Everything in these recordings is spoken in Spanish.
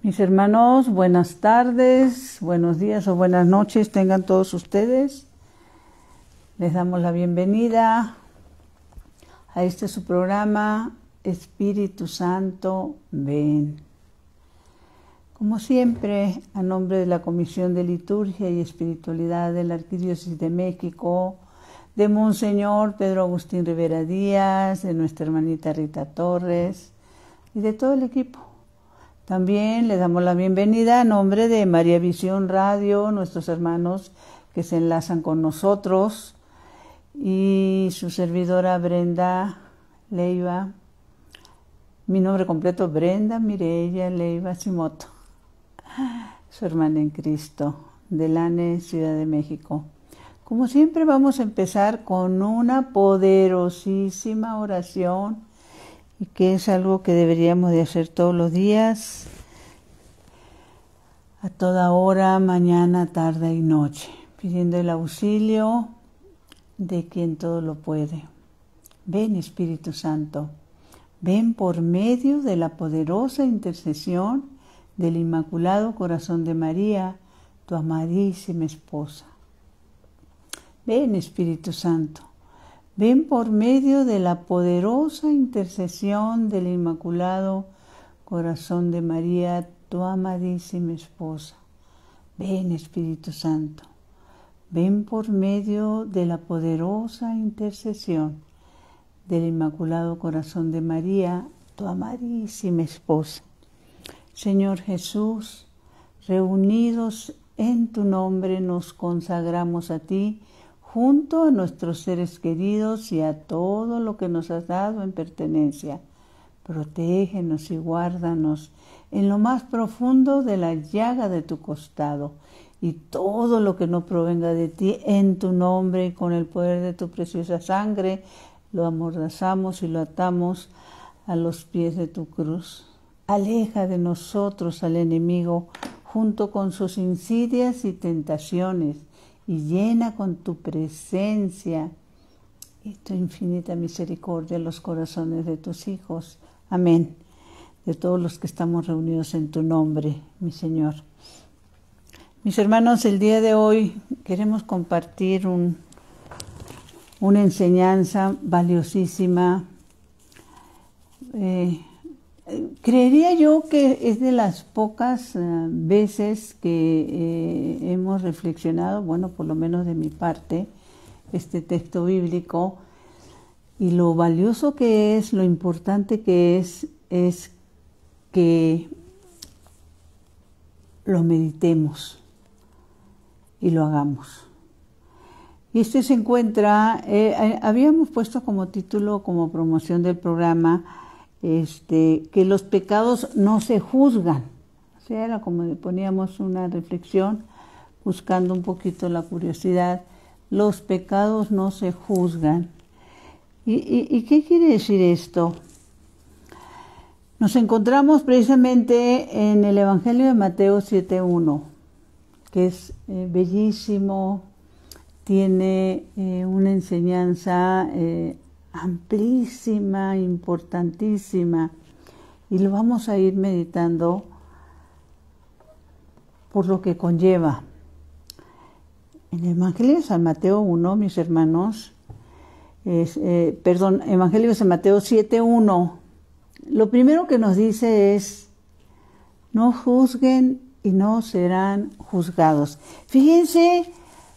Mis hermanos, buenas tardes, buenos días o buenas noches tengan todos ustedes. Les damos la bienvenida a este su programa Espíritu Santo, ven. Como siempre, a nombre de la Comisión de Liturgia y Espiritualidad de la Arquidiócesis de México, de Monseñor Pedro Agustín Rivera Díaz, de nuestra hermanita Rita Torres y de todo el equipo. También le damos la bienvenida a nombre de María Visión Radio, nuestros hermanos que se enlazan con nosotros, y su servidora Brenda Leiva. Mi nombre completo, Brenda Mireya Leiva Simoto, su hermana en Cristo, de Lane, Ciudad de México. Como siempre, vamos a empezar con una poderosísima oración, y que es algo que deberíamos de hacer todos los días, a toda hora, mañana, tarde y noche, pidiendo el auxilio de quien todo lo puede. Ven, Espíritu Santo, ven por medio de la poderosa intercesión del Inmaculado Corazón de María, tu amadísima esposa. Ven, Espíritu Santo, ven por medio de la poderosa intercesión del Inmaculado Corazón de María, tu amadísima esposa. Ven, Espíritu Santo, ven por medio de la poderosa intercesión del Inmaculado Corazón de María, tu amadísima esposa. Señor Jesús, reunidos en tu nombre nos consagramos a ti, junto a nuestros seres queridos y a todo lo que nos has dado en pertenencia. Protégenos y guárdanos en lo más profundo de la llaga de tu costado, y todo lo que no provenga de ti, en tu nombre y con el poder de tu preciosa sangre, lo amordazamos y lo atamos a los pies de tu cruz. Aleja de nosotros al enemigo junto con sus insidias y tentaciones, y llena con tu presencia y tu infinita misericordia los corazones de tus hijos. Amén. De todos los que estamos reunidos en tu nombre, mi Señor. Mis hermanos, el día de hoy queremos compartir una enseñanza valiosísima. Creería yo que es de las pocas veces que hemos reflexionado, bueno, por lo menos de mi parte, este texto bíblico, y lo valioso que es, lo importante que es que lo meditemos y lo hagamos. Y este se encuentra, habíamos puesto como título, como promoción del programa, que los pecados no se juzgan. O sea, era como poníamos una reflexión, buscando un poquito la curiosidad. Los pecados no se juzgan. ¿Y qué quiere decir esto? Nos encontramos precisamente en el Evangelio de Mateo 7:1, que es bellísimo, tiene una enseñanza amplísima, importantísima, y lo vamos a ir meditando por lo que conlleva. En el Evangelio de San Mateo 1, mis hermanos, Evangelio de San Mateo 7:1, lo primero que nos dice es: no juzguen y no serán juzgados. Fíjense,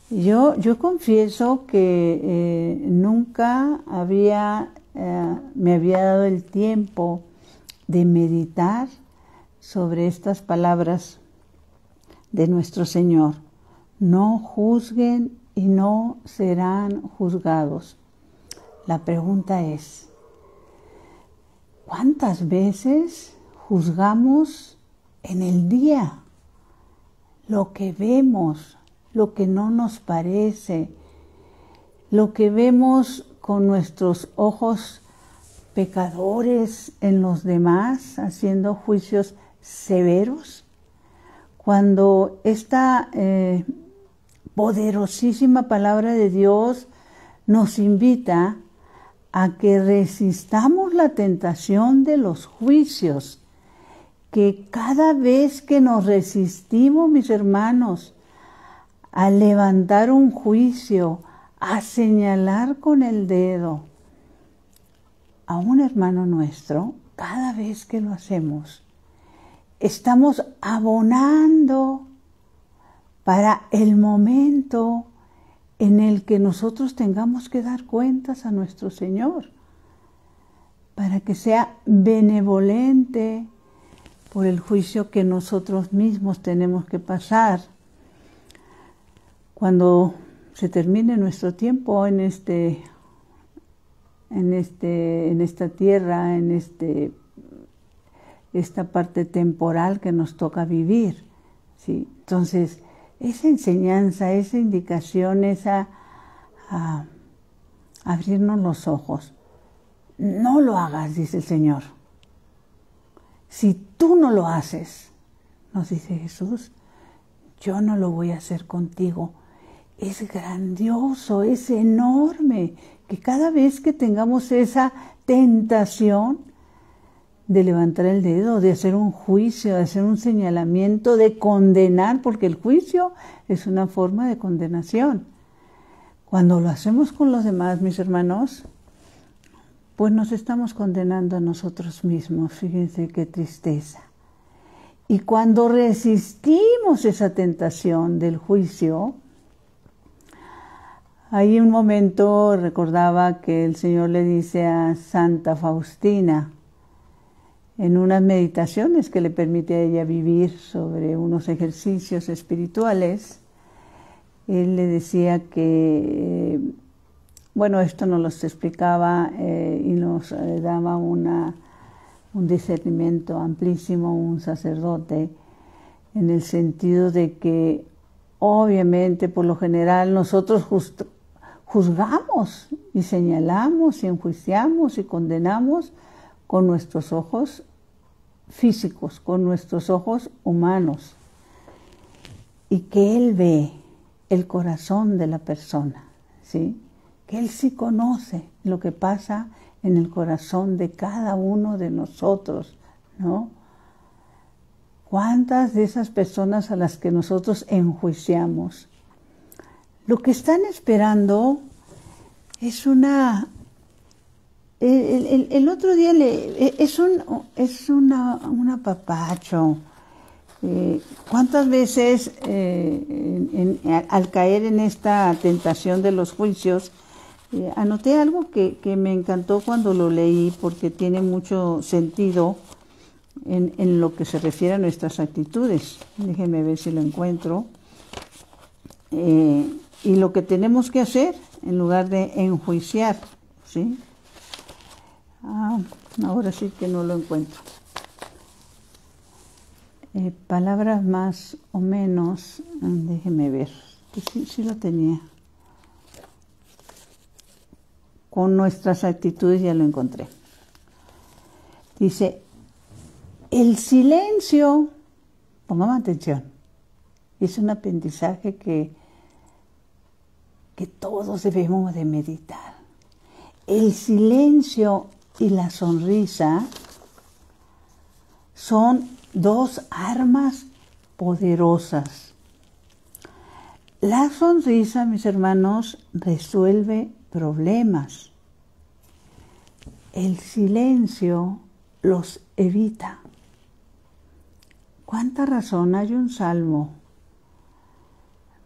yo confieso que nunca me había dado el tiempo de meditar sobre estas palabras de nuestro Señor. No juzguen y no serán juzgados. La pregunta es: ¿cuántas veces juzgamos en el día lo que vemos, lo que no nos parece, lo que vemos con nuestros ojos pecadores en los demás, haciendo juicios severos? Cuando esta poderosísima palabra de Dios nos invita a que resistamos la tentación de los juicios que cada vez que nos resistimos, mis hermanos, a levantar un juicio, a señalar con el dedo a un hermano nuestro, cada vez que lo hacemos, estamos abonando para el momento en el que nosotros tengamos que dar cuentas a nuestro Señor, para que sea benevolente por el juicio que nosotros mismos tenemos que pasar. Cuando se termine nuestro tiempo en esta tierra, esta parte temporal que nos toca vivir, ¿sí? Entonces, esa enseñanza, esa indicación, abrirnos los ojos. No lo hagas, dice el Señor. Si tú no lo haces, nos dice Jesús, yo no lo voy a hacer contigo. Es grandioso, es enorme, que cada vez que tengamos esa tentación de levantar el dedo, de hacer un juicio, de hacer un señalamiento, de condenar, porque el juicio es una forma de condenación. Cuando lo hacemos con los demás, mis hermanos, pues nos estamos condenando a nosotros mismos. Fíjense qué tristeza. Y cuando resistimos esa tentación del juicio, hay un momento, recordaba que el Señor le dice a Santa Faustina, en unas meditaciones que le permite a ella vivir sobre unos ejercicios espirituales, él le decía que, bueno, esto nos lo explicaba y nos daba un discernimiento amplísimo, un sacerdote, en el sentido de que obviamente por lo general nosotros juzgamos y señalamos y enjuiciamos y condenamos con nuestros ojos físicos, con nuestros ojos humanos, y que Él ve el corazón de la persona, ¿sí? Que Él sí conoce lo que pasa en el corazón de cada uno de nosotros, ¿no? ¿Cuántas de esas personas a las que nosotros enjuiciamos, lo que están esperando es una... El otro día es un apapacho. ¿Cuántas veces al caer en esta tentación de los juicios, anoté algo que me encantó cuando lo leí, porque tiene mucho sentido en lo que se refiere a nuestras actitudes? Déjenme ver si lo encuentro. Y lo que tenemos que hacer en lugar de enjuiciar, ¿sí? Ahora sí que no lo encuentro. Palabras más o menos, déjeme ver, que sí lo tenía. Con nuestras actitudes ya lo encontré. Dice, el silencio, pongamos atención, es un aprendizaje que todos debemos de meditar. El silencio y la sonrisa son dos armas poderosas. La sonrisa, mis hermanos, resuelve problemas. El silencio los evita. ¿Cuánta razón? Hay un salmo.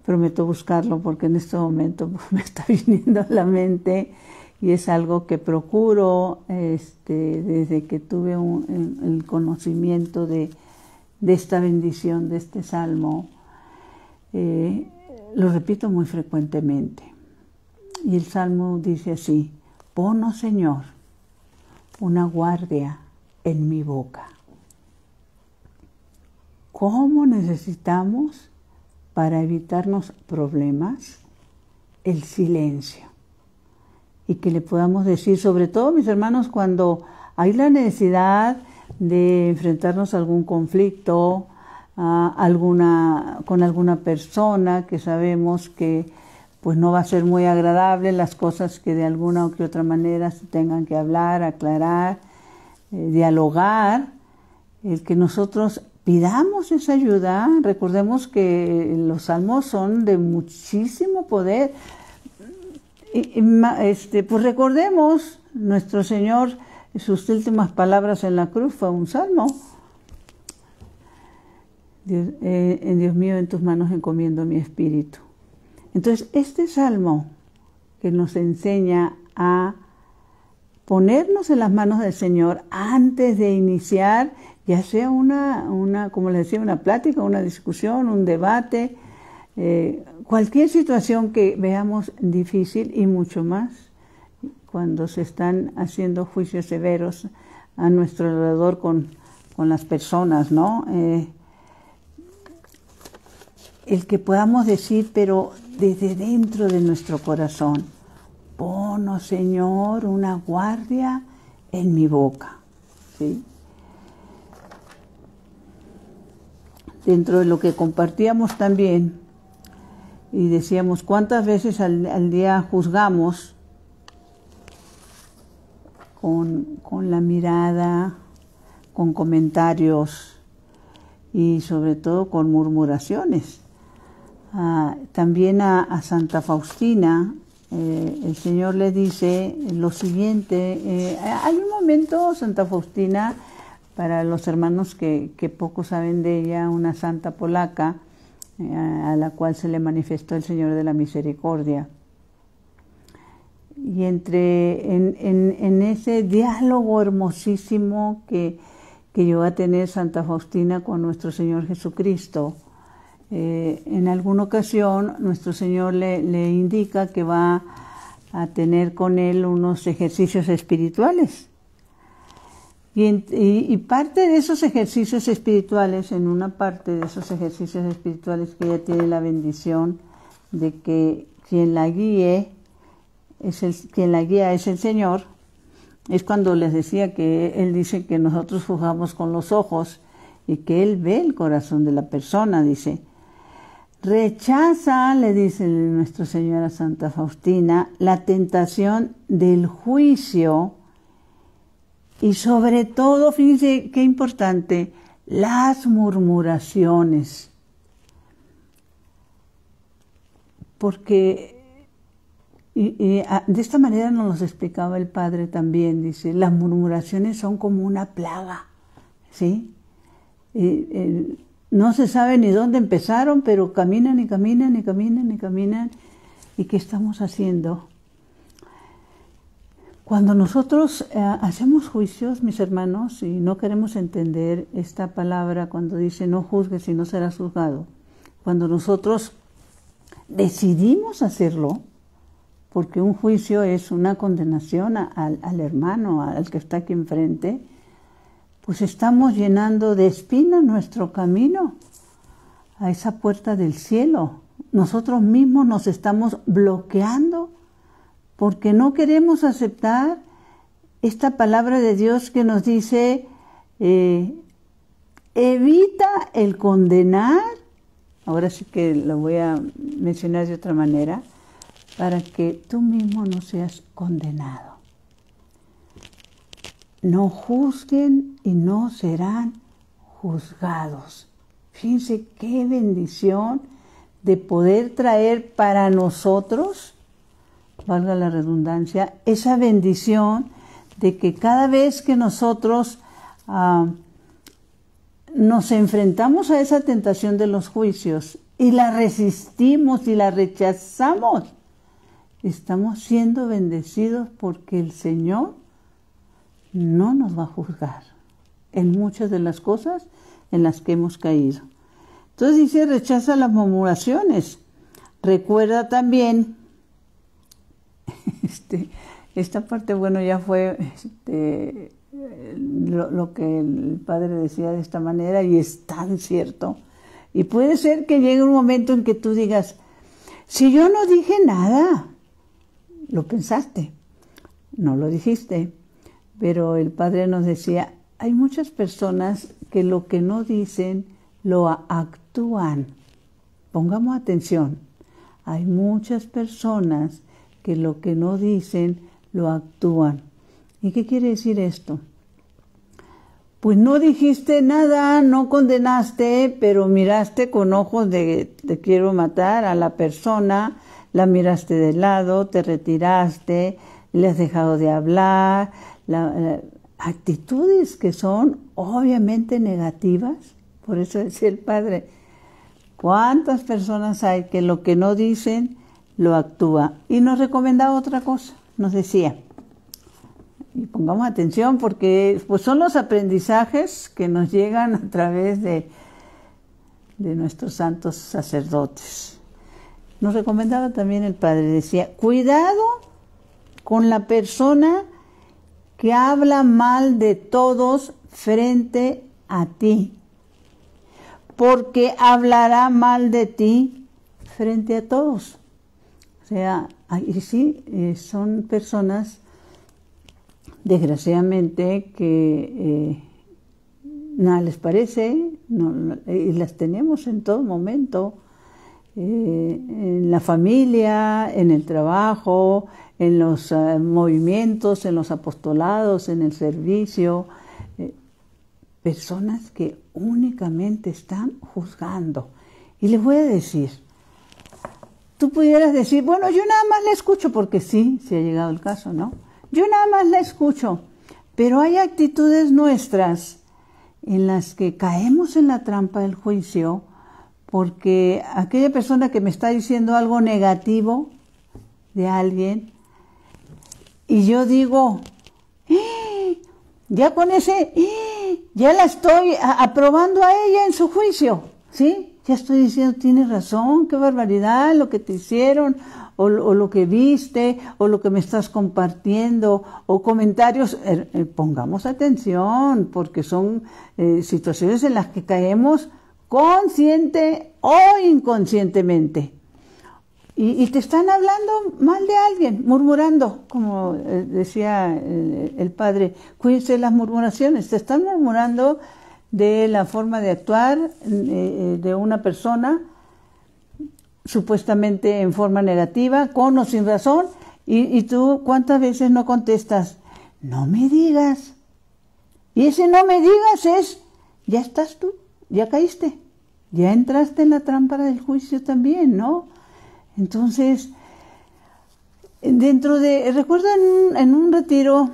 Prometo buscarlo porque en este momento me está viniendo a la mente y es algo que procuro desde que tuve el conocimiento de esta bendición, de este salmo. Lo repito muy frecuentemente. Y el salmo dice así: pon, oh Señor, una guardia en mi boca. ¿Cómo necesitamos, para evitarnos problemas, el silencio? Y que le podamos decir, sobre todo, mis hermanos, cuando hay la necesidad de enfrentarnos a algún conflicto, con alguna persona que sabemos que pues no va a ser muy agradable, las cosas que de alguna u otra manera se tengan que hablar, aclarar, dialogar, el que nosotros pidamos esa ayuda. Recordemos que los salmos son de muchísimo poder. Pues recordemos, nuestro Señor, sus últimas palabras en la cruz fue un salmo. Dios mío, en tus manos encomiendo mi espíritu. Entonces, este salmo que nos enseña a ponernos en las manos del Señor antes de iniciar, ya sea como les decía, una plática, una discusión, un debate, cualquier situación que veamos difícil, y mucho más cuando se están haciendo juicios severos a nuestro alrededor con las personas, ¿no? El que podamos decir, pero desde dentro de nuestro corazón, pon, oh Señor, una guardia en mi boca, ¿sí? Dentro de lo que compartíamos también, y decíamos, ¿cuántas veces al día juzgamos con la mirada, con comentarios y sobre todo con murmuraciones? También a Santa Faustina, el Señor le dice lo siguiente. Hay un momento, Santa Faustina, para los hermanos que poco saben de ella, una santa polaca, a la cual se le manifestó el Señor de la Misericordia. Y en ese diálogo hermosísimo que llegó a tener Santa Faustina con nuestro Señor Jesucristo, en alguna ocasión nuestro Señor le indica que va a tener con él unos ejercicios espirituales. Y parte de esos ejercicios espirituales, en una parte de esos ejercicios espirituales, que ella tiene la bendición de que quien la guía es el Señor. Es cuando les decía que Él dice que nosotros juzgamos con los ojos y que Él ve el corazón de la persona, dice. Rechaza, le dice nuestro Señor a Santa Faustina, la tentación del juicio y sobre todo, fíjense qué importante, las murmuraciones. Porque de esta manera nos los explicaba el Padre también, dice, las murmuraciones son como una plaga, ¿sí? No se sabe ni dónde empezaron, pero caminan y caminan y caminan y caminan. ¿Y qué estamos haciendo? Cuando nosotros hacemos juicios, mis hermanos, y no queremos entender esta palabra cuando dice no juzgues y no serás juzgado, cuando nosotros decidimos hacerlo, porque un juicio es una condenación al hermano, al que está aquí enfrente, pues estamos llenando de espinas nuestro camino a esa puerta del cielo. Nosotros mismos nos estamos bloqueando porque no queremos aceptar esta palabra de Dios que nos dice, evita el condenar. Ahora sí que lo voy a mencionar de otra manera, para que tú mismo no seas condenado. No juzguen y no serán juzgados. Fíjense qué bendición de poder traer para nosotros, valga la redundancia, esa bendición de que cada vez que nosotros nos enfrentamos a esa tentación de los juicios y la resistimos y la rechazamos, estamos siendo bendecidos porque el Señor no nos va a juzgar en muchas de las cosas en las que hemos caído. Entonces dice, rechaza las murmuraciones. Recuerda también, esta parte, bueno, ya fue lo que el Padre decía de esta manera, y es tan cierto. Y puede ser que llegue un momento en que tú digas, si yo no dije nada, lo pensaste, no lo dijiste. Pero el Padre nos decía, hay muchas personas que lo que no dicen, lo actúan. Pongamos atención. Hay muchas personas que lo que no dicen, lo actúan. ¿Y qué quiere decir esto? pues no dijiste nada, no condenaste, pero miraste con ojos de te quiero matar a la persona, la miraste de lado, te retiraste, le has dejado de hablar, actitudes que son obviamente negativas. Por eso decía el Padre, ¿cuántas personas hay que lo que no dicen lo actúa? Y nos recomendaba otra cosa, nos decía, y pongamos atención porque pues son los aprendizajes que nos llegan a través de nuestros santos sacerdotes. Nos recomendaba también el Padre, decía, cuidado con la persona que habla mal de todos frente a ti, porque hablará mal de ti frente a todos. O sea, y sí, son personas, desgraciadamente, que nada les parece, y las tenemos en todo momento, en la familia, en el trabajo, en los movimientos, en los apostolados, en el servicio, personas que únicamente están juzgando. Y les voy a decir, tú pudieras decir, bueno, yo nada más la escucho, porque sí, se ha llegado el caso, ¿no? Yo nada más la escucho, pero hay actitudes nuestras en las que caemos en la trampa del juicio, porque aquella persona que me está diciendo algo negativo de alguien, y yo digo, ya con ese, ya la estoy aprobando a ella en su juicio, ¿sí? Ya estoy diciendo, tienes razón, qué barbaridad lo que te hicieron, o lo que viste, o lo que me estás compartiendo, o comentarios. Pongamos atención, porque son situaciones en las que caemos consciente o inconscientemente. Y te están hablando mal de alguien, murmurando, como decía el Padre, cuídense de las murmuraciones, te están murmurando de la forma de actuar de una persona, supuestamente en forma negativa, con o sin razón, y tú ¿cuántas veces no contestas? No me digas. Y ese no me digas es, ya estás tú, ya caíste, ya entraste en la trampa del juicio también, ¿no? Entonces, recuerdo en un retiro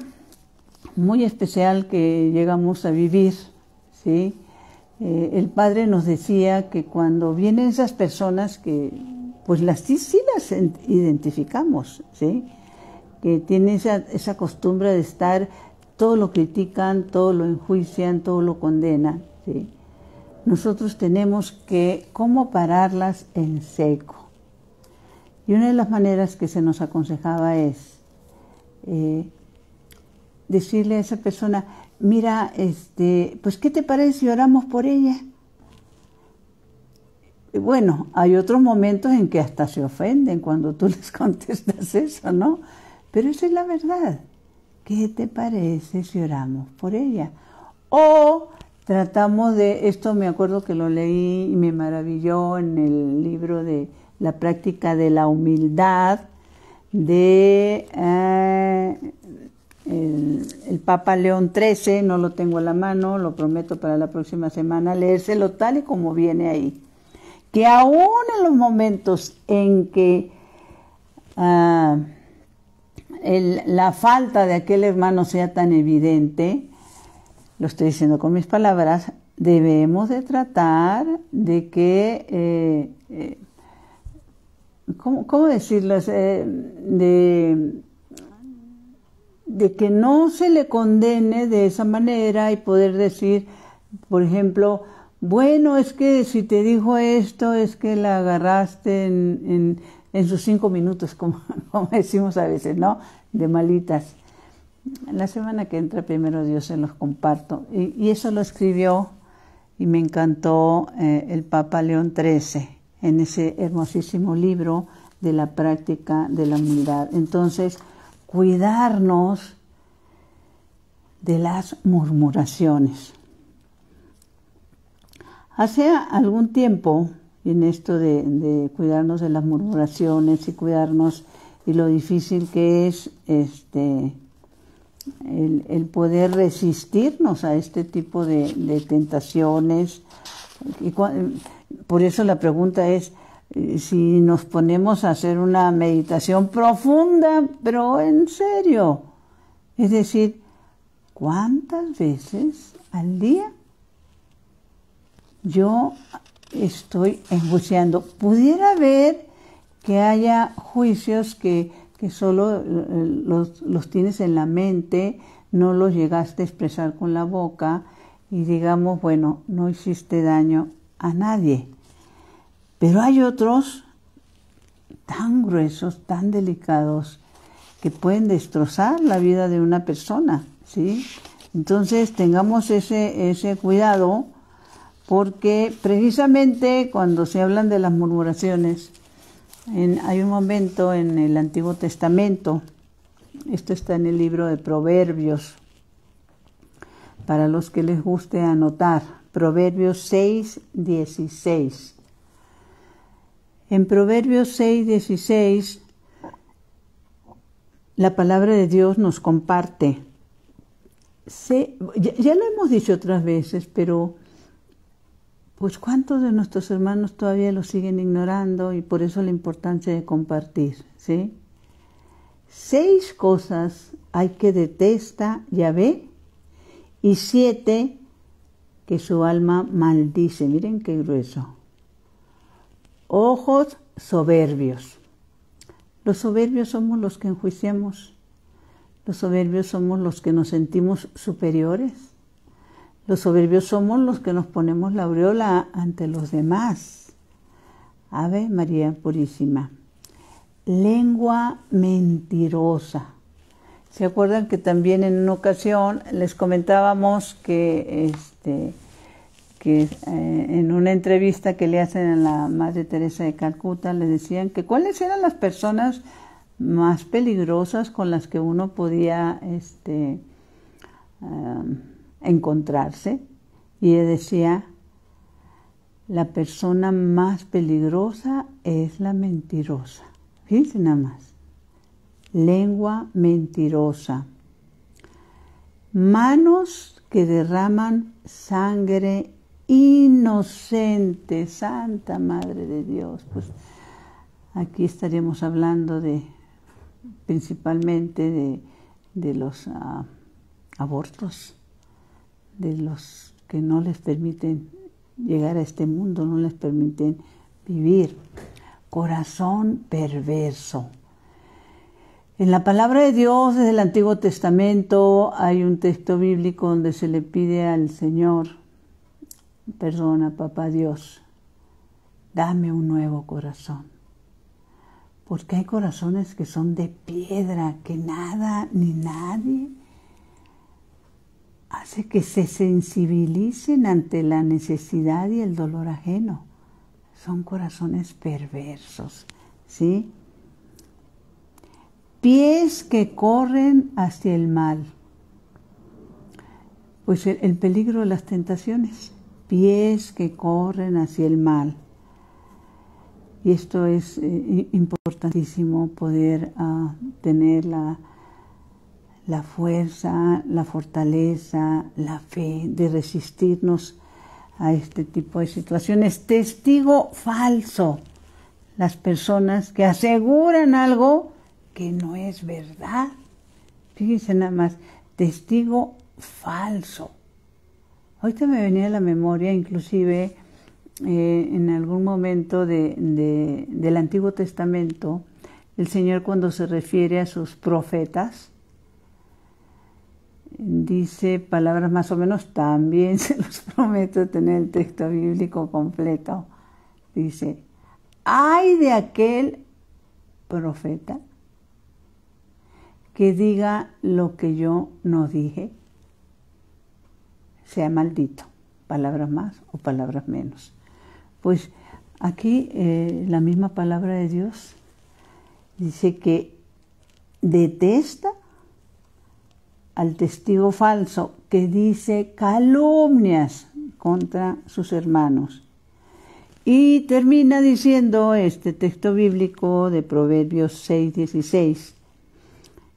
muy especial que llegamos a vivir, ¿sí? El Padre nos decía que cuando vienen esas personas que, pues sí las identificamos, ¿sí? Que tienen esa costumbre de estar, todo lo critican, todo lo enjuician, todo lo condenan, ¿sí? Nosotros tenemos que, ¿cómo pararlas en seco? Y una de las maneras que se nos aconsejaba es decirle a esa persona, mira, pues ¿qué te parece si oramos por ella? Y bueno, hay otros momentos en que hasta se ofenden cuando tú les contestas eso, ¿no? Pero esa es la verdad. ¿Qué te parece si oramos por ella? O tratamos de, esto me acuerdo que lo leí y me maravilló en el libro de La práctica de la humildad de el Papa León XIII, no lo tengo a la mano, lo prometo para la próxima semana leérselo tal y como viene ahí. Que aún en los momentos en que la falta de aquel hermano sea tan evidente, lo estoy diciendo con mis palabras, debemos de tratar de que, ¿cómo decirlo? De que no se le condene de esa manera y poder decir, por ejemplo, bueno, es que si te dijo esto, es que la agarraste en sus 5 minutos, como decimos a veces, ¿no? De malitas. La semana que entra, primero Dios, se los comparto. Y eso lo escribió y me encantó el Papa León XIII en ese hermosísimo libro de la práctica de la humildad. Entonces, cuidarnos de las murmuraciones. Hace algún tiempo, en esto de cuidarnos de las murmuraciones y cuidarnos y lo difícil que es el poder resistirnos a este tipo de tentaciones. Por eso la pregunta es, si nos ponemos a hacer una meditación profunda, pero en serio, es decir, ¿cuántas veces al día yo estoy enjuiciando? Pudiera ver que haya juicios que solo los tienes en la mente, no los llegaste a expresar con la boca y digamos, bueno, no hiciste daño a nadie. Pero hay otros tan gruesos, tan delicados, que pueden destrozar la vida de una persona, ¿sí? Entonces tengamos ese cuidado, porque precisamente cuando se hablan de las murmuraciones, hay un momento en el Antiguo Testamento, esto está en el libro de Proverbios, para los que les guste anotar, Proverbios 6:16. En Proverbios 6:16, la palabra de Dios nos comparte. Ya lo hemos dicho otras veces, pero pues ¿cuántos de nuestros hermanos todavía lo siguen ignorando? Y por eso la importancia de compartir, ¿sí? 6 cosas hay que detesta Yahvé y 7 que su alma maldice. Miren qué grueso. Ojos soberbios. Los soberbios somos los que enjuiciamos. Los soberbios somos los que nos sentimos superiores. Los soberbios somos los que nos ponemos la aureola ante los demás. Ave María Purísima. Lengua mentirosa. ¿Se acuerdan que también en una ocasión les comentábamos que en una entrevista que le hacen a la Madre Teresa de Calcuta le decían que cuáles eran las personas más peligrosas con las que uno podía encontrarse? Y ella decía, la persona más peligrosa es la mentirosa. Fíjense nada más. Lengua mentirosa. Manos que derraman sangre inocente. Santa Madre de Dios. Pues aquí estaríamos hablando principalmente de los abortos, de los que no les permiten llegar a este mundo, no les permiten vivir. Corazón perverso. En la palabra de Dios, desde el Antiguo Testamento, hay un texto bíblico donde se le pide al Señor, perdona, Papá Dios, dame un nuevo corazón. Porque hay corazones que son de piedra, que nada ni nadie hace que se sensibilicen ante la necesidad y el dolor ajeno. Son corazones perversos, ¿sí? Pies que corren hacia el mal. Pues el peligro de las tentaciones. Pies que corren hacia el mal. Y esto es importantísimo, poder tener la fuerza, la fortaleza, la fe de resistirnos a este tipo de situaciones. Testigo falso. Las personas que aseguran algo que no es verdad. Fíjense nada más, testigo falso. Ahorita me venía a la memoria, inclusive en algún momento del Antiguo Testamento, el Señor cuando se refiere a sus profetas, dice palabras más o menos, también se los prometo tener el texto bíblico completo. Dice, ay de aquel profeta que diga lo que yo no dije, sea maldito, palabras más o palabras menos. Pues aquí la misma palabra de Dios dice que detesta al testigo falso que dice calumnias contra sus hermanos. Y termina diciendo este texto bíblico de Proverbios 6:16,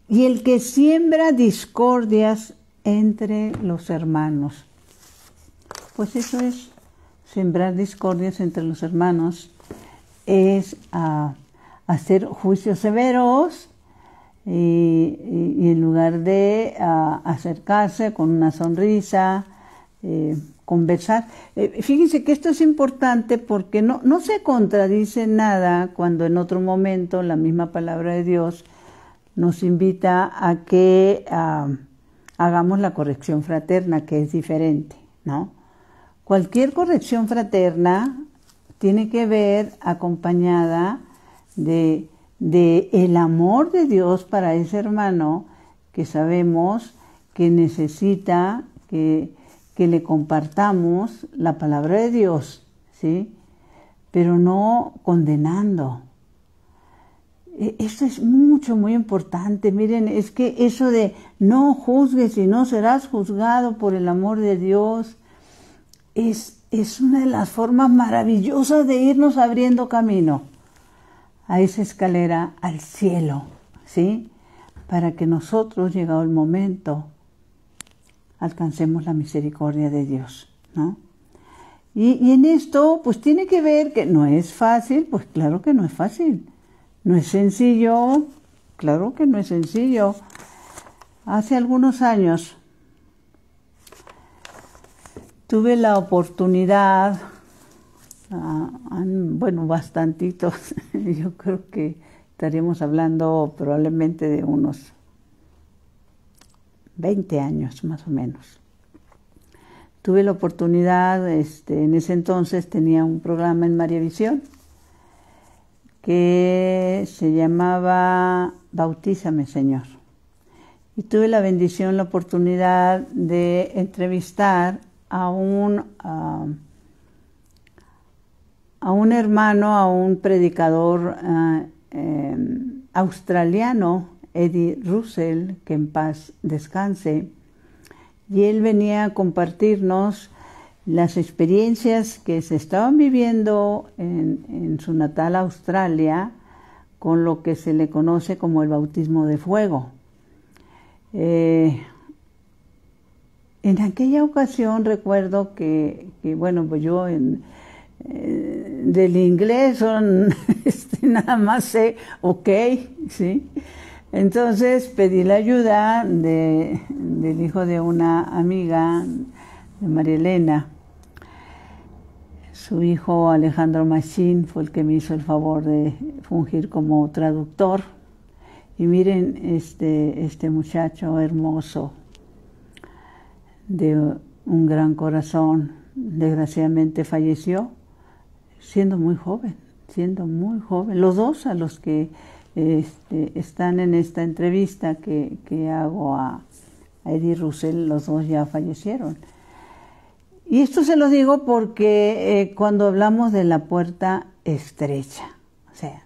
y el que siembra discordias entre los hermanos. Pues eso es, sembrar discordias entre los hermanos es hacer juicios severos y en lugar de acercarse con una sonrisa, conversar. Fíjense que esto es importante porque no se contradice nada cuando en otro momento la misma palabra de Dios nos invita a que hagamos la corrección fraterna, que es diferente, ¿no? Cualquier corrección fraterna tiene que ver acompañada de el amor de Dios para ese hermano que sabemos que necesita que le compartamos la palabra de Dios, ¿sí? Pero no condenando. Esto es muy importante. Miren, es que eso de no juzgues y no serás juzgado por el amor de Dios es una de las formas maravillosas de irnos abriendo camino a esa escalera al cielo, ¿sí? Para que nosotros, llegado el momento, alcancemos la misericordia de Dios, ¿no? Y en esto, pues tiene que ver que no es fácil, pues claro que no es fácil. No es sencillo, claro que no es sencillo. Hace algunos años tuve la oportunidad, bueno, bastantitos, yo creo que estaríamos hablando probablemente de unos 20 años más o menos. Tuve la oportunidad, en ese entonces tenía un programa en Mariavisión que se llamaba Bautízame, Señor. Y tuve la bendición, la oportunidad de entrevistar a un hermano, a un predicador australiano, Eddie Russell, que en paz descanse. Y él venía a compartirnos las experiencias que se estaban viviendo en su natal Australia con lo que se le conoce como el bautismo de fuego. En aquella ocasión recuerdo que bueno, pues yo del inglés nada más sé ok, ¿sí? Entonces pedí la ayuda del hijo de una amiga, de María Elena. Su hijo Alejandro Machín fue el que me hizo el favor de fungir como traductor. Y miren, este muchacho hermoso, de un gran corazón, desgraciadamente falleció siendo muy joven. Los dos a los que están en esta entrevista que hago a Eddie Russell, los dos ya fallecieron. Y esto se lo digo porque cuando hablamos de la puerta estrecha, o sea,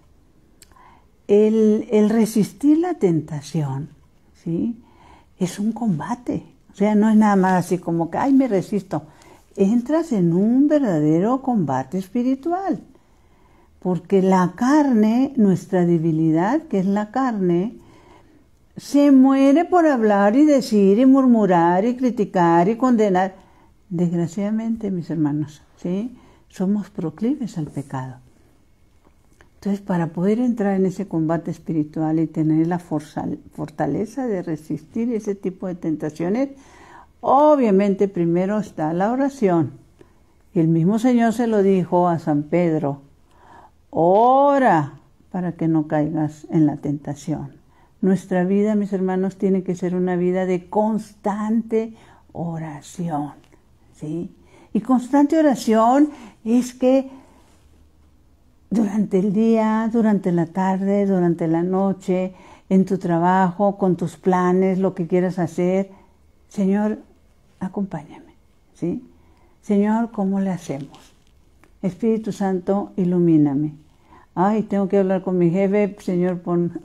el resistir la tentación, ¿sí? Es un combate. O sea, no es nada más así como que, ay, me resisto. Entras en un verdadero combate espiritual. Porque la carne, nuestra debilidad, que es la carne, se muere por hablar y decir y murmurar y criticar y condenar. Desgraciadamente, mis hermanos, ¿sí? Somos proclives al pecado. Entonces, para poder entrar en ese combate espiritual y tener la fortaleza de resistir ese tipo de tentaciones, obviamente primero está la oración. Y el mismo Señor se lo dijo a San Pedro: ora para que no caigas en la tentación. Nuestra vida, mis hermanos, tiene que ser una vida de constante oración, ¿sí? Y constante oración es que durante el día, durante la tarde, durante la noche, en tu trabajo, con tus planes, lo que quieras hacer, Señor, acompáñame, ¿sí? Señor, ¿cómo le hacemos? Espíritu Santo, ilumíname. Ay, tengo que hablar con mi jefe, Señor, pon,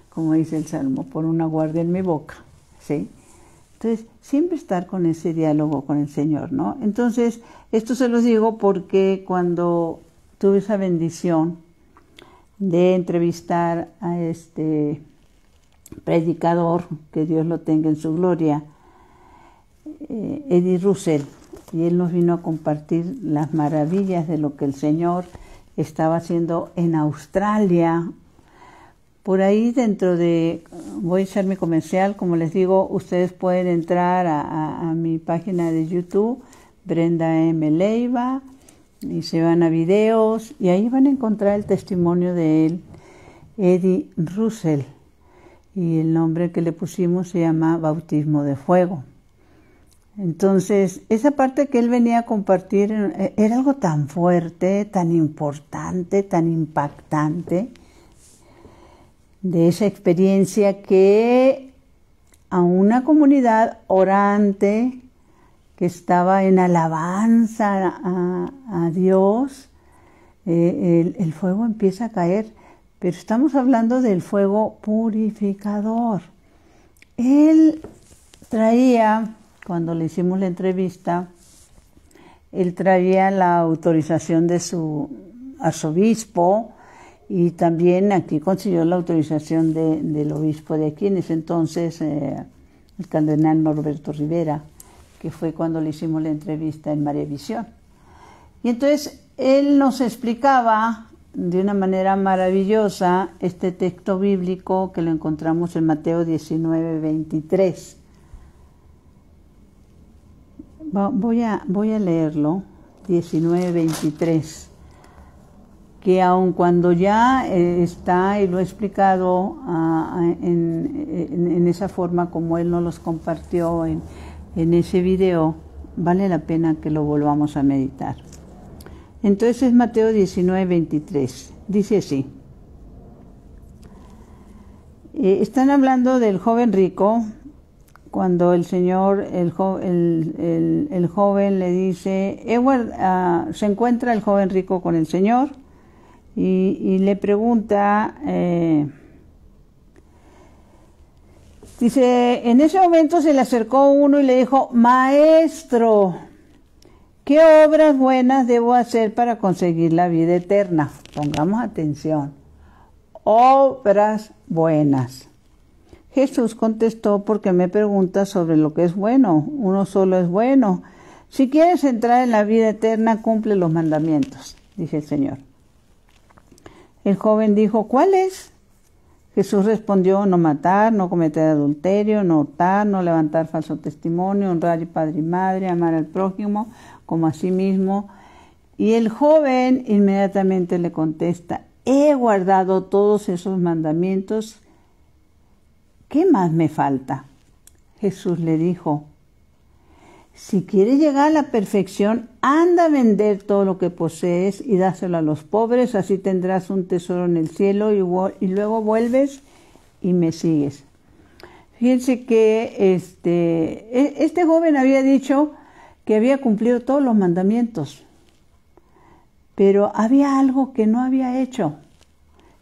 como dice el Salmo, pon una guardia en mi boca, ¿sí? Entonces, siempre estar con ese diálogo con el Señor, ¿no? Entonces, esto se los digo porque cuando tuve esa bendición de entrevistar a este predicador, que Dios lo tenga en su gloria, Eddie Russell, y él nos vino a compartir las maravillas de lo que el Señor estaba haciendo en Australia. Por ahí dentro de, voy a hacer mi comercial, como les digo, ustedes pueden entrar a mi página de YouTube, Brenda M. Leiva, y se van a videos, y ahí van a encontrar el testimonio de él, Eddie Russell, y el nombre que le pusimos se llama Bautismo de Fuego. Entonces, esa parte que él venía a compartir era algo tan fuerte, tan importante, tan impactante, de esa experiencia que a una comunidad orante que estaba en alabanza a Dios, el fuego empieza a caer, pero estamos hablando del fuego purificador. Él traía, cuando le hicimos la entrevista, él traía la autorización de su arzobispo, y también aquí consiguió la autorización del obispo de aquí, en ese entonces, el cardenal Norberto Rivera, que fue cuando le hicimos la entrevista en María Visión. Y entonces él nos explicaba de una manera maravillosa este texto bíblico que lo encontramos en Mateo 19:23. Voy a leerlo, 19:23. Que aun cuando ya está y lo he explicado en esa forma como él nos los compartió en ese video, vale la pena que lo volvamos a meditar. Entonces Mateo 19:23, dice así. Están hablando del joven rico, cuando el Señor, el joven le dice, se encuentra el joven rico con el Señor, y le pregunta, dice, en ese momento se le acercó uno y le dijo, Maestro, ¿qué obras buenas debo hacer para conseguir la vida eterna? Pongamos atención, obras buenas. Jesús contestó, ¿por qué me preguntas sobre lo que es bueno? Uno solo es bueno. Si quieres entrar en la vida eterna, cumple los mandamientos, dice el Señor. El joven dijo, ¿cuáles? Jesús respondió, no matar, no cometer adulterio, no hurtar, no levantar falso testimonio, honrar a padre y madre, amar al prójimo como a sí mismo. Y el joven inmediatamente le contesta, he guardado todos esos mandamientos, ¿qué más me falta? Jesús le dijo, si quieres llegar a la perfección, anda a vender todo lo que posees y dáselo a los pobres, así tendrás un tesoro en el cielo y luego vuelves y me sigues. Fíjense que este joven había dicho que había cumplido todos los mandamientos, pero había algo que no había hecho.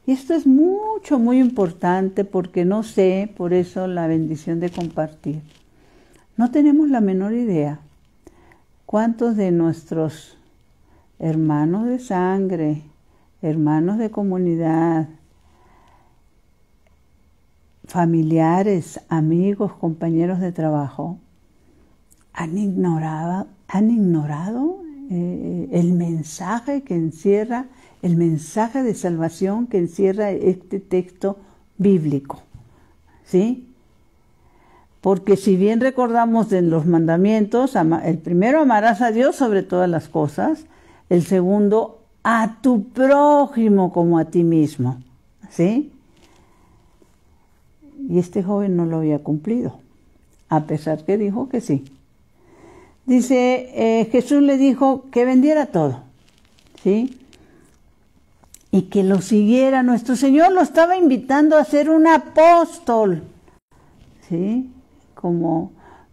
Y esto es muy importante porque no sé, por eso la bendición de compartir. No tenemos la menor idea cuántos de nuestros hermanos de sangre, hermanos de comunidad, familiares, amigos, compañeros de trabajo, han ignorado el mensaje que encierra, el mensaje de salvación que encierra este texto bíblico, ¿sí? Porque si bien recordamos de los mandamientos, el primero, amarás a Dios sobre todas las cosas, el segundo, a tu prójimo como a ti mismo, ¿sí? Y este joven no lo había cumplido, a pesar que dijo que sí. Dice, Jesús le dijo que vendiera todo, ¿sí? Y que lo siguiera. Nuestro Señor lo estaba invitando a ser un apóstol, ¿sí? Como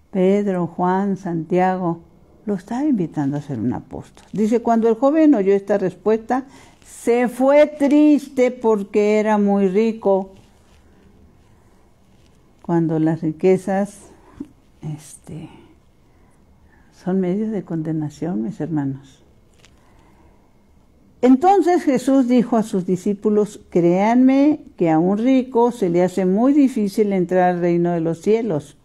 Pedro, Juan, Santiago, lo estaba invitando a ser un apóstol. Dice, cuando el joven oyó esta respuesta, se fue triste porque era muy rico. Cuando las riquezas son medios de condenación, mis hermanos. Entonces Jesús dijo a sus discípulos, créanme que a un rico se le hace muy difícil entrar al reino de los cielos.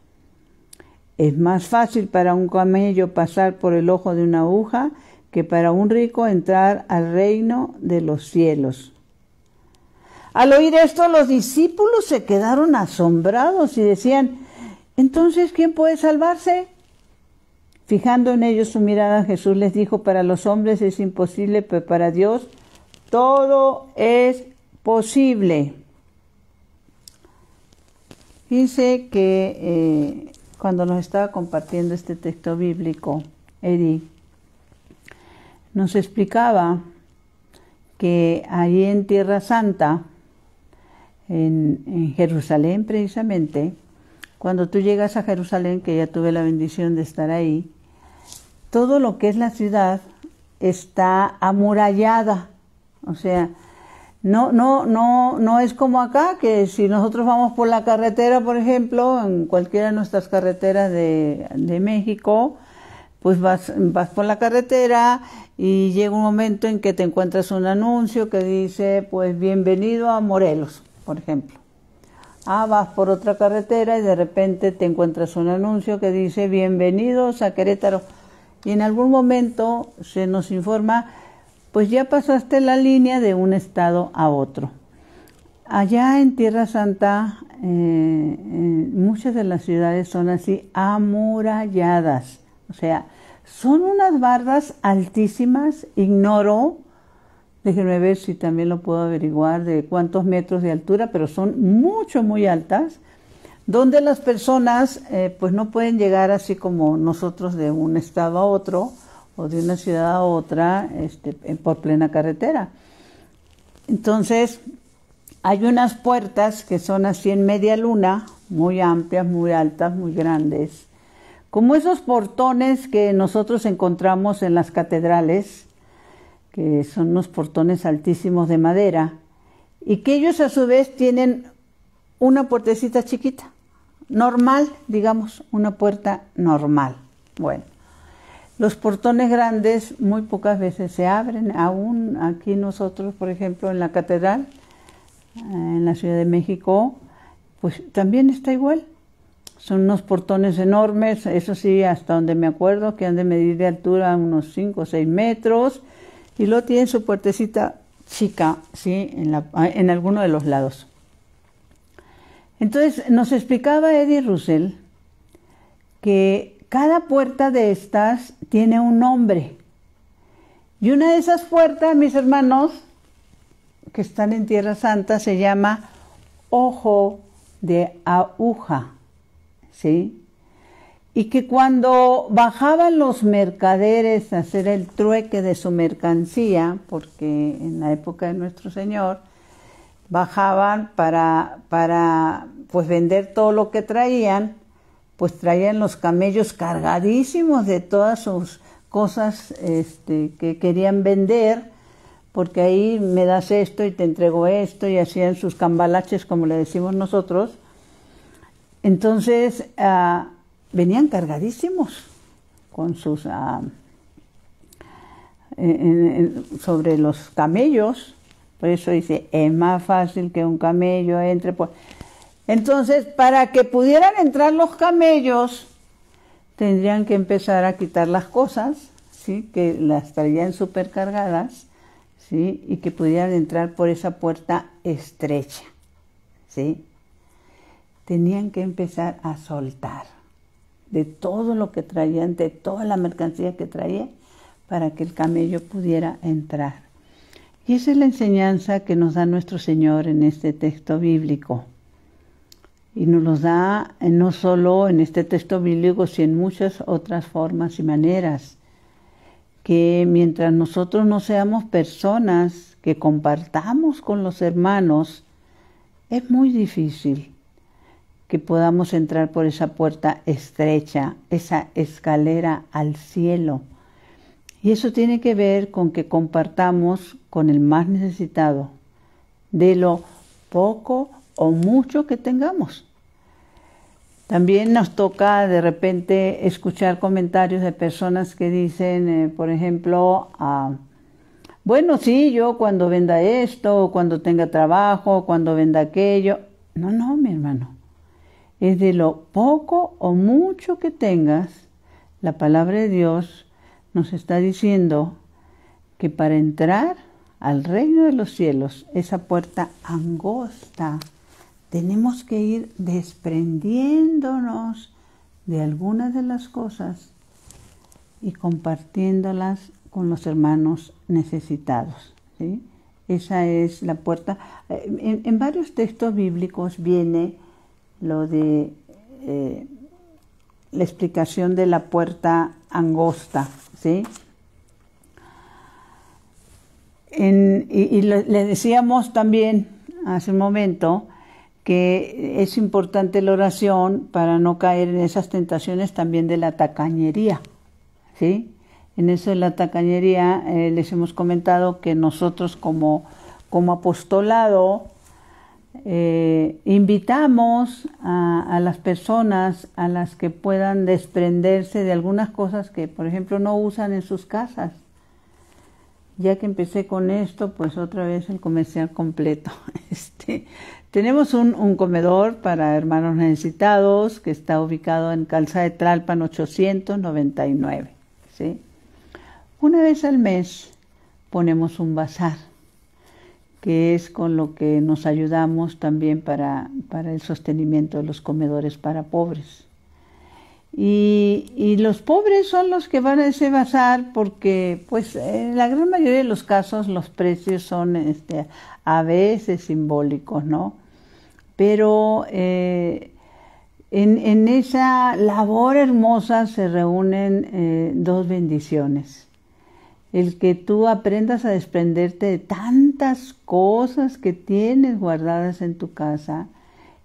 Es más fácil para un camello pasar por el ojo de una aguja que para un rico entrar al reino de los cielos. Al oír esto, los discípulos se quedaron asombrados y decían, ¿entonces quién puede salvarse? Fijando en ellos su mirada, Jesús les dijo, para los hombres es imposible, pero para Dios todo es posible. Fíjense que cuando nos estaba compartiendo este texto bíblico, Eddie nos explicaba que allí en Tierra Santa, en Jerusalén precisamente, cuando tú llegas a Jerusalén, que ya tuve la bendición de estar ahí, todo lo que es la ciudad está amurallada. O sea, no es como acá, que si nosotros vamos por la carretera, por ejemplo, en cualquiera de nuestras carreteras de México, pues vas por la carretera y llega un momento en que te encuentras un anuncio que dice, pues bienvenido a Morelos, por ejemplo. Vas por otra carretera y de repente te encuentras un anuncio que dice, bienvenidos a Querétaro. Y en algún momento se nos informa, pues ya pasaste la línea de un estado a otro. Allá en Tierra Santa, muchas de las ciudades son así amuralladas. O sea, son unas bardas altísimas, ignoro, déjenme ver si también lo puedo averiguar de cuántos metros de altura, pero son muy altas, donde las personas pues no pueden llegar así como nosotros de un estado a otro o de una ciudad a otra por plena carretera. Entonces, hay unas puertas que son así en media luna, muy amplias, muy altas, muy grandes, como esos portones que nosotros encontramos en las catedrales, que son unos portones altísimos de madera, y que ellos a su vez tienen una puertecita chiquita, normal, digamos, una puerta normal. Bueno, los portones grandes muy pocas veces se abren, aún aquí nosotros, por ejemplo, en la catedral, en la Ciudad de México, pues también está igual. Son unos portones enormes, eso sí, hasta donde me acuerdo, que han de medir de altura unos 5 o 6 metros, y luego tienen su puertecita chica, ¿sí? en alguno de los lados. Entonces, nos explicaba Eddie Russell que cada puerta de estas tiene un nombre. Y una de esas puertas, mis hermanos, que están en Tierra Santa, se llama Ojo de Aguja, ¿sí? Y que cuando bajaban los mercaderes a hacer el trueque de su mercancía, porque en la época de nuestro Señor, bajaban para pues vender todo lo que traían, pues traían los camellos cargadísimos de todas sus cosas que querían vender, porque ahí me das esto y te entrego esto, y hacían sus cambalaches, como le decimos nosotros. Entonces, venían cargadísimos con sus sobre los camellos. Por eso dice, es más fácil que un camello entre por... Entonces, para que pudieran entrar los camellos, tendrían que empezar a quitar las cosas, ¿sí? Que las traían supercargadas, ¿sí? Y que pudieran entrar por esa puerta estrecha, ¿sí? Tenían que empezar a soltar de todo lo que traían, de toda la mercancía que traían, para que el camello pudiera entrar. Y esa es la enseñanza que nos da nuestro Señor en este texto bíblico. Y nos los da no solo en este texto bíblico, sino en muchas otras formas y maneras. Que mientras nosotros no seamos personas que compartamos con los hermanos, es muy difícil que podamos entrar por esa puerta estrecha, esa escalera al cielo. Y eso tiene que ver con que compartamos con el más necesitado, de lo poco o mucho que tengamos. También nos toca de repente escuchar comentarios de personas que dicen, por ejemplo, bueno, sí, yo cuando venda esto, cuando tenga trabajo, cuando venda aquello. No, no, mi hermano. Es de lo poco o mucho que tengas. La palabra de Dios nos está diciendo que para entrar al reino de los cielos, esa puerta angosta, tenemos que ir desprendiéndonos de algunas de las cosas y compartiéndolas con los hermanos necesitados, ¿sí? Esa es la puerta. En varios textos bíblicos viene lo de la explicación de la puerta angosta, ¿sí? Le decíamos también hace un momento que es importante la oración para no caer en esas tentaciones también de la tacañería, ¿sí? En eso de la tacañería les hemos comentado que nosotros como apostolado invitamos a las personas a las que puedan desprenderse de algunas cosas que, por ejemplo, no usan en sus casas. Ya que empecé con esto, pues otra vez el comercial completo. Tenemos un comedor para hermanos necesitados que está ubicado en Calzada de Tlalpan 899, ¿sí? Una vez al mes ponemos un bazar, que es con lo que nos ayudamos también para el sostenimiento de los comedores para pobres. Y los pobres son los que van a ese bazar porque, pues, en la gran mayoría de los casos los precios son a veces simbólicos, ¿no? Pero en esa labor hermosa se reúnen dos bendiciones. El que tú aprendas a desprenderte de tantas cosas que tienes guardadas en tu casa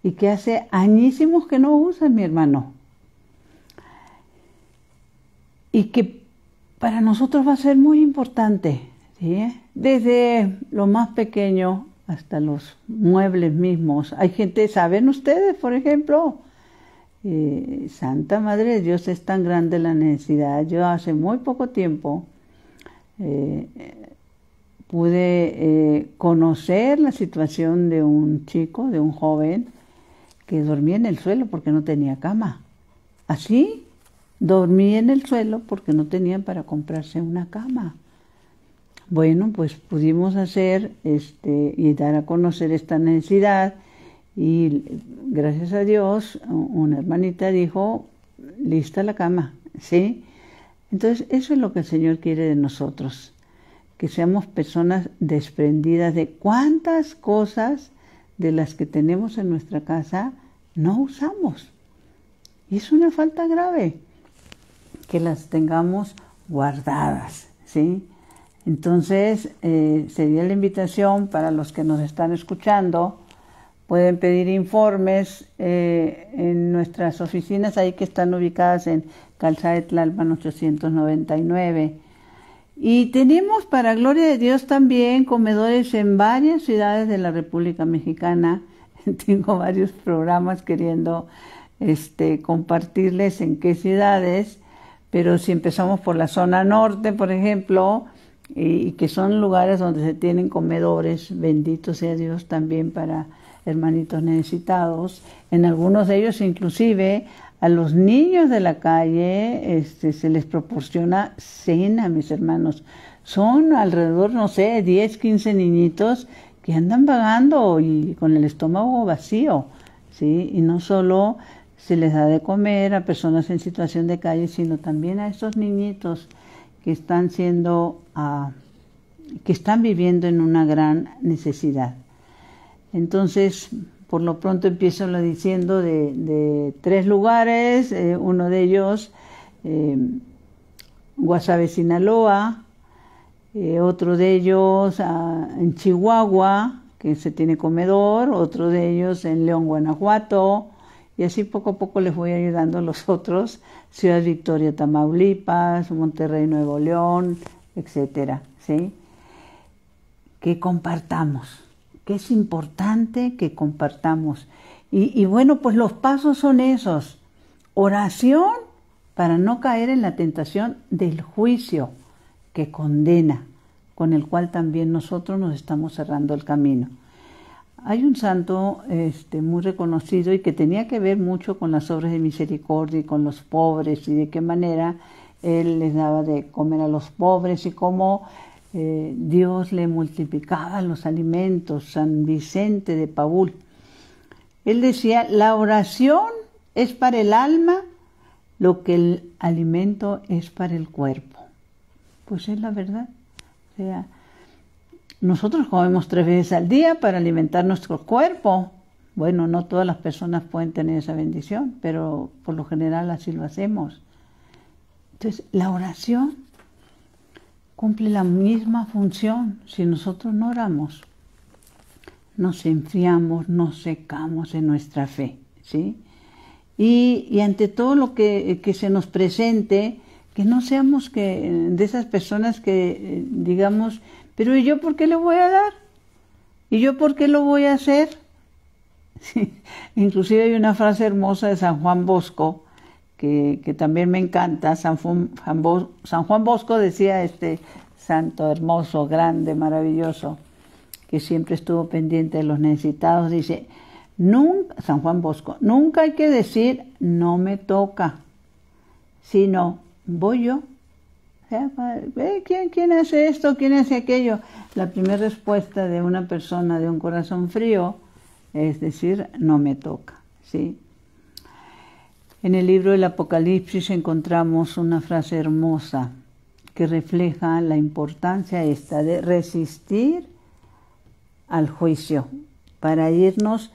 y que hace añísimos que no usas, mi hermano. Y que para nosotros va a ser muy importante, ¿sí? Desde lo más pequeño hasta los muebles mismos. Hay gente, ¿saben ustedes, por ejemplo? Santa Madre de Dios, es tan grande la necesidad. Yo hace muy poco tiempo pude conocer la situación de un chico, de un joven, que dormía en el suelo porque no tenía cama. Así. Dormí en el suelo porque no tenían para comprarse una cama. Bueno, pues pudimos hacer y dar a conocer esta necesidad y gracias a Dios una hermanita dijo, lista la cama, ¿sí? Entonces eso es lo que el Señor quiere de nosotros, que seamos personas desprendidas de cuántas cosas de las que tenemos en nuestra casa no usamos. Y es una falta grave que las tengamos guardadas, ¿sí? Entonces, sería la invitación para los que nos están escuchando. Pueden pedir informes en nuestras oficinas, ahí que están ubicadas en Calzada de Tlalpan 899. Y tenemos, para gloria de Dios, también comedores en varias ciudades de la República Mexicana. Tengo varios programas queriendo compartirles en qué ciudades. Pero si empezamos por la zona norte, por ejemplo, y que son lugares donde se tienen comedores, bendito sea Dios, también para hermanitos necesitados. En algunos de ellos, inclusive, a los niños de la calle se les proporciona cena, mis hermanos. Son alrededor, no sé, 10, 15 niñitos que andan vagando y con el estómago vacío, ¿sí? Y no solo se les da de comer a personas en situación de calle, sino también a esos niñitos que están viviendo en una gran necesidad. Entonces, por lo pronto empiezo diciendo de 3 lugares, uno de ellos, Guasave, Sinaloa, otro de ellos en Chihuahua, que se tiene comedor, otro de ellos en León, Guanajuato, y así poco a poco les voy ayudando a los otros, Ciudad Victoria, Tamaulipas, Monterrey, Nuevo León, etcétera, ¿sí? Que compartamos, que es importante que compartamos. Y bueno, pues los pasos son esos. Oración para no caer en la tentación del juicio que condena. con el cual también nosotros nos estamos cerrando el camino. Hay un santo muy reconocido y que tenía que ver mucho con las obras de misericordia y con los pobres y de qué manera él les daba de comer a los pobres y cómo Dios le multiplicaba los alimentos, San Vicente de Paúl. Él decía, la oración es para el alma lo que el alimento es para el cuerpo. Pues es la verdad. O sea, nosotros comemos 3 veces al día para alimentar nuestro cuerpo. Bueno, no todas las personas pueden tener esa bendición, pero por lo general así lo hacemos. Entonces, la oración cumple la misma función. Si nosotros no oramos, nos enfriamos, nos secamos en nuestra fe, ¿sí? Y ante todo lo que se nos presente, que no seamos de esas personas que digamos, pero ¿y yo por qué le voy a dar? ¿Y yo por qué lo voy a hacer? Sí. Inclusive hay una frase hermosa de San Juan Bosco, que también me encanta. San Juan Bosco decía, santo hermoso, grande, maravilloso, que siempre estuvo pendiente de los necesitados, dice, San Juan Bosco, nunca hay que decir, no me toca, sino, voy yo. O sea, ¿quién hace esto? ¿Quién hace aquello? La primera respuesta de una persona de un corazón frío es decir, no me toca, ¿sí? En el libro del Apocalipsis encontramos una frase hermosa que refleja la importancia de resistir al juicio para irnos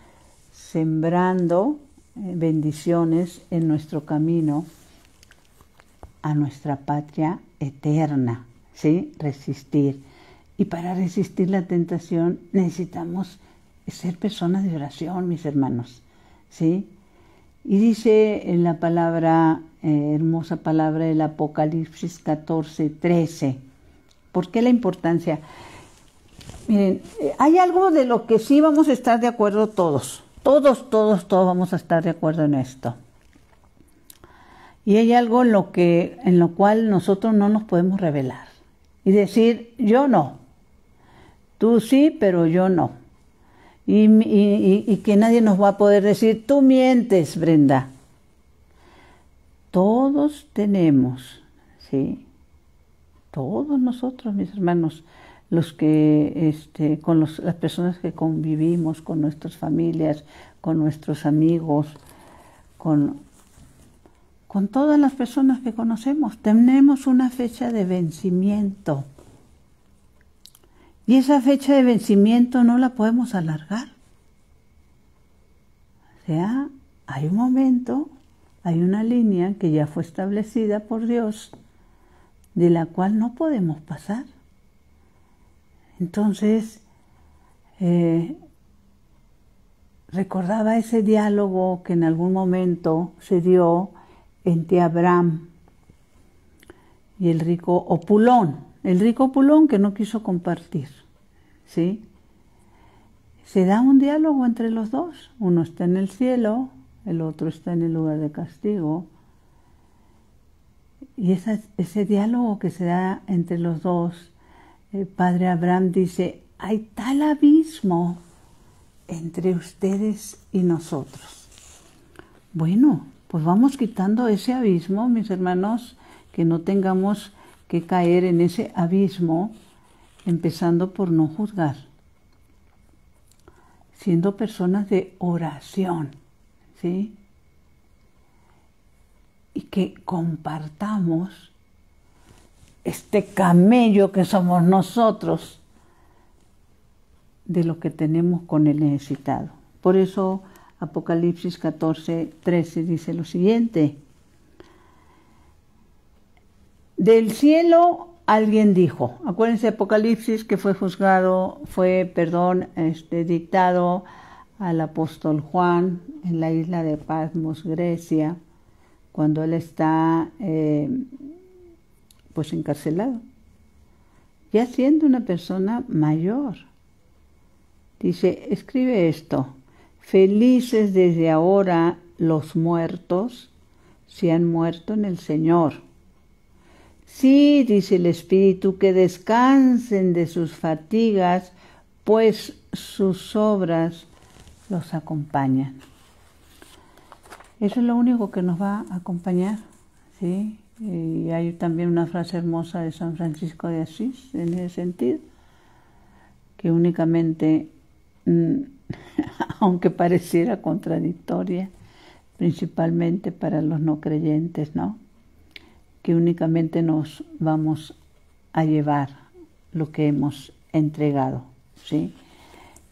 sembrando bendiciones en nuestro camino a nuestra patria eterna, ¿sí? Resistir. Y para resistir la tentación necesitamos ser personas de oración, mis hermanos, ¿sí? Y dice en la palabra, hermosa palabra del Apocalipsis 14:13. ¿Por qué la importancia? Miren, hay algo de lo que sí vamos a estar de acuerdo todos. Todos vamos a estar de acuerdo en esto. Y hay algo en lo cual nosotros no nos podemos rebelar. Y decir, yo no. Tú sí, pero yo no. Y que nadie nos va a poder decir, tú mientes, Brenda. Todos tenemos, ¿sí? Todos nosotros, mis hermanos, los que, las personas que convivimos, con nuestras familias, con nuestros amigos, con todas las personas que conocemos, tenemos una fecha de vencimiento. Y esa fecha de vencimiento no la podemos alargar. O sea, hay un momento, hay una línea que ya fue establecida por Dios, de la cual no podemos pasar. Entonces, recordaba ese diálogo que en algún momento se dio entre Abraham y el rico opulón que no quiso compartir, ¿sí? Se da un diálogo entre los dos, uno está en el cielo, el otro está en el lugar de castigo, y ese diálogo que se da entre los dos, el padre Abraham dice, hay tal abismo entre ustedes y nosotros. Bueno, pues vamos quitando ese abismo, mis hermanos, que no tengamos que caer en ese abismo, empezando por no juzgar, siendo personas de oración, ¿sí? Y que compartamos este camello que somos nosotros de lo que tenemos con el necesitado. Por eso Apocalipsis 14:13 dice lo siguiente. Del cielo alguien dijo, acuérdense Apocalipsis que fue dictado al apóstol Juan en la isla de Patmos, Grecia, cuando él está encarcelado, ya siendo una persona mayor. Dice, escribe esto, felices desde ahora los muertos si han muerto en el Señor. Sí, dice el Espíritu, que descansen de sus fatigas, pues sus obras los acompañan. Eso es lo único que nos va a acompañar, ¿sí? Y hay también una frase hermosa de San Francisco de Asís en ese sentido, que únicamente, aunque pareciera contradictoria, principalmente para los no creyentes, ¿no?, que únicamente nos vamos a llevar lo que hemos entregado, ¿sí?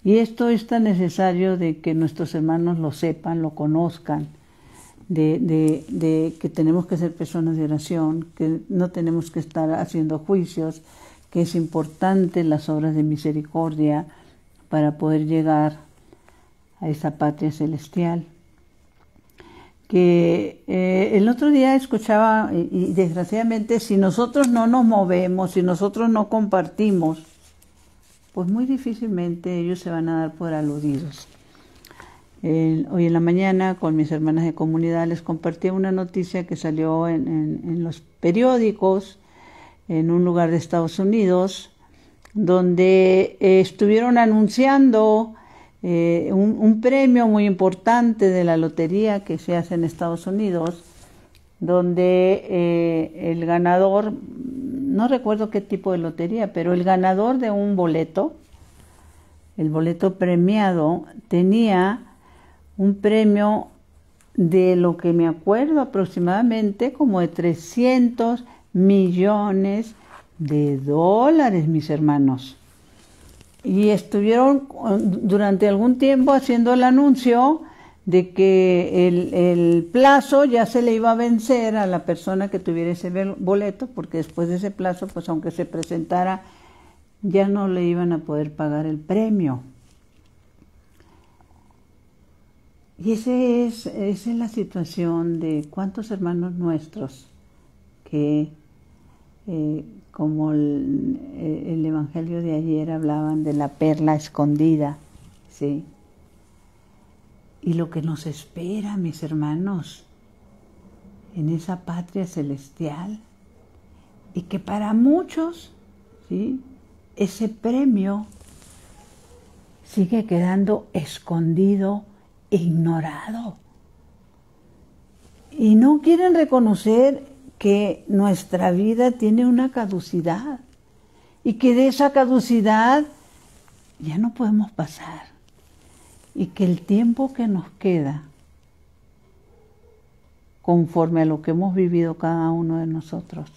Y esto es tan necesario de que nuestros hermanos lo sepan, lo conozcan, de que tenemos que ser personas de oración, que no tenemos que estar haciendo juicios, que es importante las obras de misericordia para poder llegar a esa patria celestial. Que el otro día escuchaba, y desgraciadamente, si nosotros no nos movemos, si nosotros no compartimos, pues muy difícilmente ellos se van a dar por aludidos. Hoy en la mañana con mis hermanas de comunidad les compartí una noticia que salió en los periódicos en un lugar de Estados Unidos, donde estuvieron anunciando un premio muy importante de la lotería que se hace en Estados Unidos, donde el ganador, no recuerdo qué tipo de lotería, pero el ganador de un boleto, el boleto premiado, tenía un premio de lo que me acuerdo aproximadamente como de 300 millones de dólares, mis hermanos. Y estuvieron durante algún tiempo haciendo el anuncio de que el plazo ya se le iba a vencer a la persona que tuviera ese boleto, porque después de ese plazo, pues aunque se presentara, ya no le iban a poder pagar el premio. Y esa es la situación de cuántos hermanos nuestros que, como el Evangelio de ayer, hablaban de la perla escondida, ¿sí? Y lo que nos espera, mis hermanos, en esa patria celestial, y que para muchos, ¿sí?, ese premio sigue quedando escondido e ignorado. Y no quieren reconocer que nuestra vida tiene una caducidad y que de esa caducidad ya no podemos pasar. Y que el tiempo que nos queda, conforme a lo que hemos vivido cada uno de nosotros,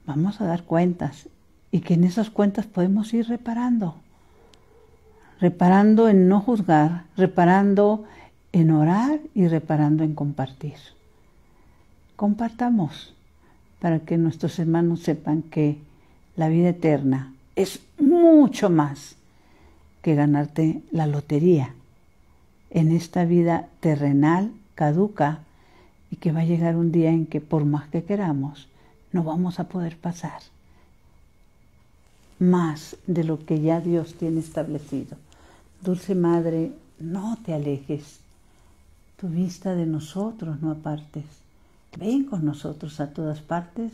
vamos a dar cuentas, y que en esas cuentas podemos ir reparando en no juzgar, reparando en orar y reparando en compartir. Compartamos para que nuestros hermanos sepan que la vida eterna es mucho más que ganarte la lotería en esta vida terrenal, caduca, y que va a llegar un día en que por más que queramos, no vamos a poder pasar más de lo que ya Dios tiene establecido. Dulce Madre, no te alejes, tu vista de nosotros no apartes. Ven con nosotros a todas partes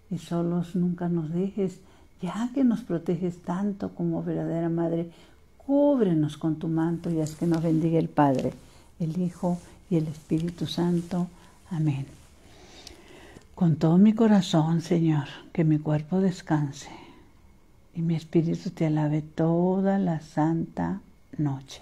y solos nunca nos dejes, ya que nos proteges tanto como verdadera Madre. Cúbrenos con tu manto y haz que nos bendiga el Padre, el Hijo y el Espíritu Santo. Amén. Con todo mi corazón, Señor, que mi cuerpo descanse y mi espíritu te alabe toda la santa noche.